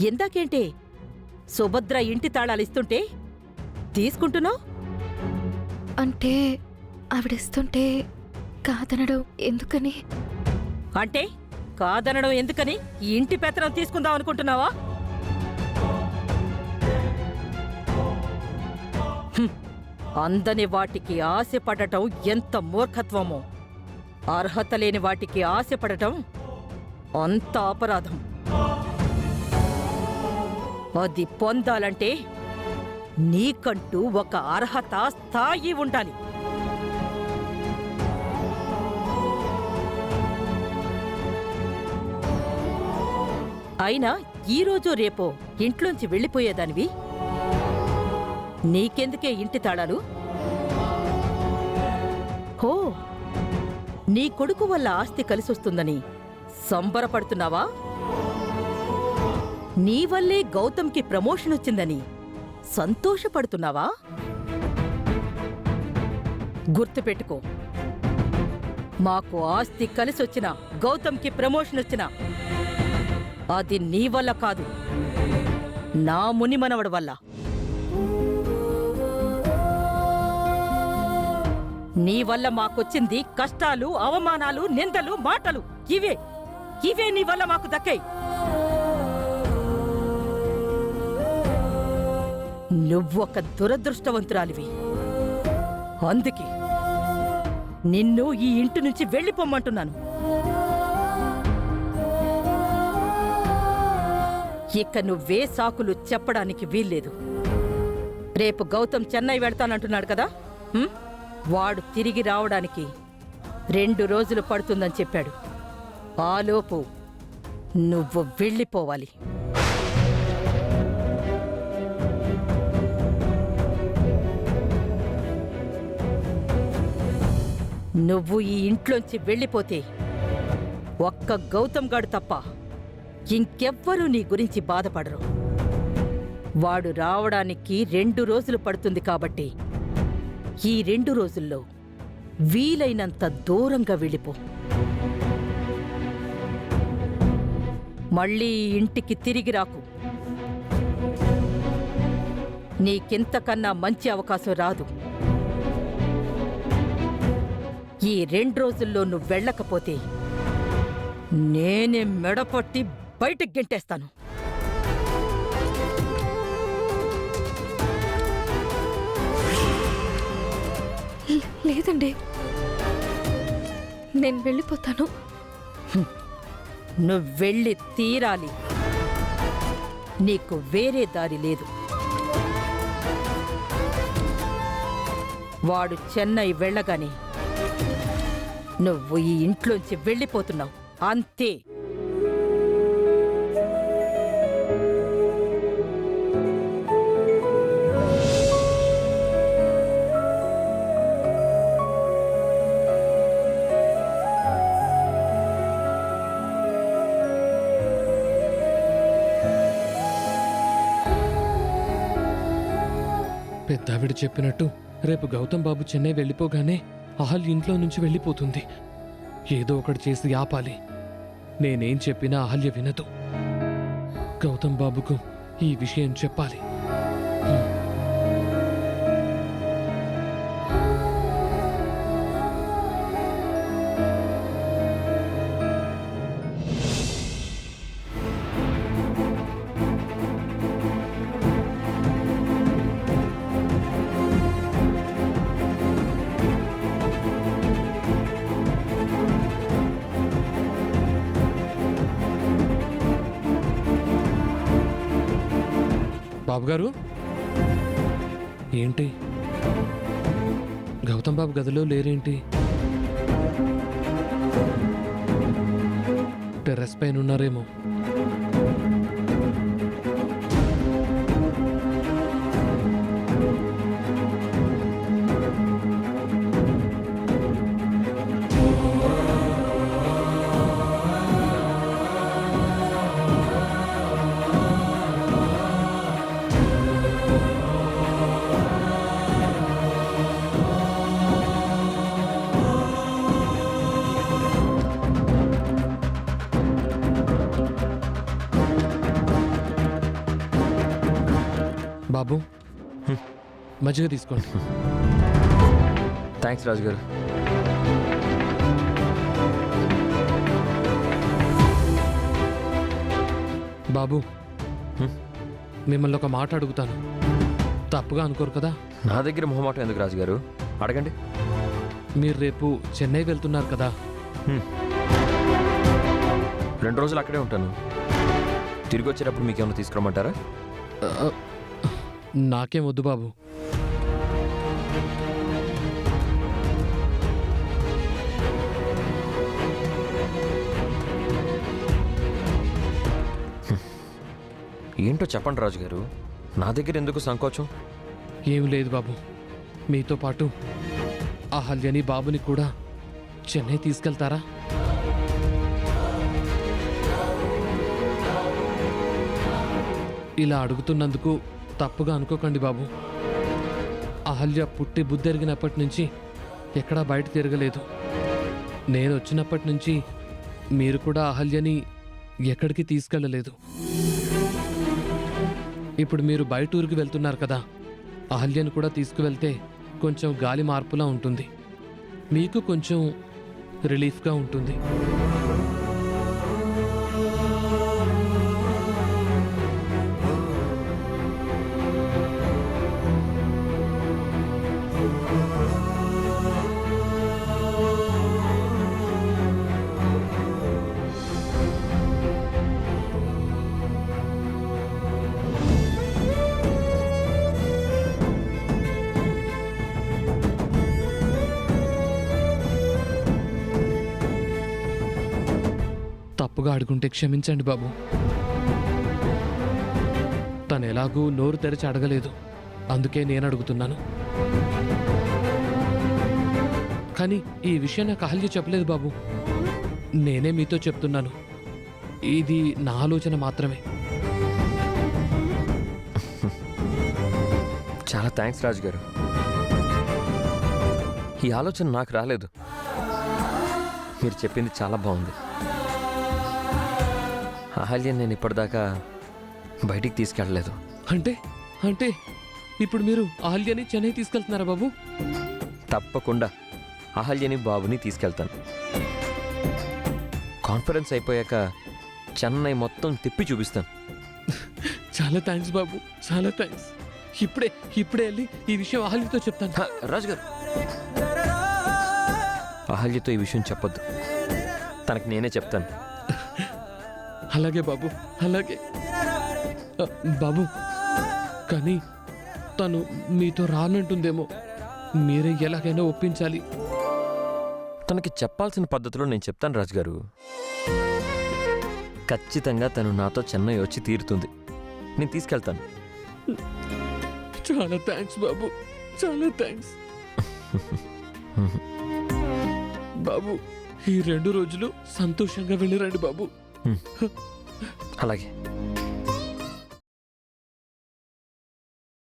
ఎందాకేంటే సుభద్ర ఇంటి తాళాలిస్తుంటే తీసుకుంటున్నావు? అంటే ఆవిడిస్తుంటే కాదనడం ఎందుకని? అంటే కాదనడం ఎందుకని ఈ ఇంటి పెత్తనం తీసుకుందాం అనుకుంటున్నావా? అందని వాటికి ఆశపడటం ఎంత మూర్ఖత్వమో, అర్హత లేని వాటికి ఆశపడటం అంత అపరాధం. అది పొందాలంటే నీకంటూ ఒక అర్హత స్థాయి ఉండాలి. అయినా ఈరోజు రేపో ఇంట్లోంచి వెళ్ళిపోయేదానివి. నీకెందుకే ఇంటి తాళాలు? హో, నీ కొడుకు వల్ల ఆస్తి కలిసొస్తుందని సంబరపడుతున్నావా? నీ వల్లే గౌతమ్కి ప్రమోషన్ వచ్చిందని సంతోషపడుతున్నావా? గుర్తుపెట్టుకో, మాకు ఆస్తి కలిసొచ్చినా గౌతమ్కి ప్రమోషన్ వచ్చినా అది నీ వల్ల కాదు, నా మునిమనవడి వల్ల. నీ వల్ల మాకొచ్చింది కష్టాలు, అవమానాలు, నిందలు, మాటలు. ఇవే నీ వల్ల మాకు దక్కాయి. నువ్వొక దురదృష్టవంతురాలివి. అందుకే నిన్ను ఈ ఇంటి నుంచి వెళ్ళిపోమ్మంటున్నాను. ఇక నువ్వే సాకులు చెప్పడానికి వీల్లేదు. రేపు గౌతమ్ చెన్నై వెళ్తానంటున్నాడు కదా, వాడు తిరిగి రావడానికి 2 రోజులు పడుతుందని చెప్పాడు. ఆలోపు నువ్వు వెళ్ళిపోవాలి. నువ్వు ఈ ఇంట్లోంచి వెళ్ళిపోతే ఒక్క గౌతమ్ గాడు తప్ప ఇంకెవ్వరూ నీ గురించి బాధపడరు. వాడు రావడానికి 2 రోజులు పడుతుంది కాబట్టి ఈ 2 రోజుల్లో వీలైనంత దూరంగా వెళ్ళిపో. మళ్ళీ ఇంటికి తిరిగి రాకు. నీకింతకన్నా మంచి అవకాశం రాదు. ఈ 2 రోజుల్లో నువ్వు వెళ్ళకపోతే నేనే మెడపట్టి బయటికి గెంటేస్తాను. లేదండి, నేను వెళ్ళిపోతాను. నువ్వు వెళ్ళి తీరాలి. నీకు వేరే దారి లేదు. వాడు చెన్నై వెళ్ళగానే నువ్వు ఈ ఇంట్లోంచి వెళ్ళిపోతున్నావు, అంతే. పెద్దావిడ చెప్పినట్టు రేపు గౌతమ్ బాబు చెన్నై వెళ్ళిపోగానే అహల్య ఇంట్లో నుంచి వెళ్ళిపోతుంది. ఏదో ఒకటి చేసి ఆపాలి. నేనేం చెప్పినా అహల్య వినదు. గౌతమ్ బాబుకు ఈ విషయం చెప్పాలి. బాబుగారు, ఏంటి గౌతమ్ బాబు గదిలో లేరేంటి? టెర్రస్ పైన ఉన్నారేమో. బాబు మజ్జిగ తీసుకోండి. థ్యాంక్స్ రాజు గారు. బాబు హ్మ్. మిమ్మల్ని ఒక మాట అడుగుతాను, తప్పుగా అనుకోరు కదా? నా దగ్గర మొహమాటం ఎందుకు రాజు గారు, అడగండి. మీరు రేపు చెన్నై వెళ్తున్నారు కదా? 2 రోజులు అక్కడే ఉంటాను. తిరిగి వచ్చేటప్పుడు మీకేమైనా తీసుకురమ్మంటారా? నాకేం వద్దు బాబు. ఏంటో చెప్పండి రాజు గారు, నా దగ్గర ఎందుకు సంకోచం? ఏం లేదు బాబు, మీతో పాటు అహల్యని బాబుని కూడా చెన్నై తీసుకెళ్తారా? ఇలా అడుగుతున్నందుకు తప్పుగా అనుకోకండి బాబు. అహల్య పుట్టి బుద్ధెరిగినప్పటి నుంచి ఎక్కడా బయట తిరగలేదు. నేను వచ్చినప్పటి నుంచి మీరు కూడా అహల్యని ఎక్కడికి తీసుకెళ్ళలేదు. ఇప్పుడు మీరు బయట ఊరికి వెళ్తున్నారు కదా, అహల్యను కూడా తీసుకువెళ్తే కొంచెం గాలి మార్పులా ఉంటుంది, మీకు కొంచెం రిలీఫ్గా ఉంటుంది. తప్పుగా అడుగుంటే క్షమించండి బాబు. తను ఎలాగూ నోరు తెరిచి అడగలేదు, అందుకే నేను అడుగుతున్నాను. కానీ ఈ విషయం నాకు అహల్య చెప్పలేదు బాబు, నేనే మీతో చెప్తున్నాను. ఇది నా ఆలోచన మాత్రమే. చాలా థ్యాంక్స్ రాజు గారు. ఈ ఆలోచన నాకు రాలేదు. మీరు చెప్పింది చాలా బాగుంది. అహల్య నేను ఇప్పటిదాకా బయటికి తీసుకెళ్ళలేదు. అంటే అంటే ఇప్పుడు మీరు అహల్యని చెన్నై తీసుకెళ్తున్నారా బాబు? తప్పకుండా అహల్యని బాబుని తీసుకెళ్తాను. కాన్ఫరెన్స్ అయిపోయాక చెన్నై మొత్తం తిప్పి చూపిస్తాను. చాలా థ్యాంక్స్ బాబు, చాలా థ్యాంక్స్. ఇప్పుడే వెళ్ళి ఈ విషయం అహల్యతో చెప్తాను. రాజు గారు, అహల్యతో ఈ విషయం చెప్పొద్దు, తనకి నేనే చెప్తాను. అలాగే బాబు, అలాగే. బాబు, కానీ తను మీతో రానంటుందేమో, మీరే ఎలాగైనా ఒప్పించాలి. తనకి చెప్పాల్సిన పద్ధతిలో నేను చెప్తాను రాజుగారు. ఖచ్చితంగా తను నాతో చెన్నై వచ్చి తీరుతుంది. నేను తీసుకెళ్తాను. చాలా థ్యాంక్స్ బాబు, చాలా థ్యాంక్స్. బాబు, ఈ 2 రోజులు సంతోషంగా వెళ్ళిరండి బాబు. అలాగే.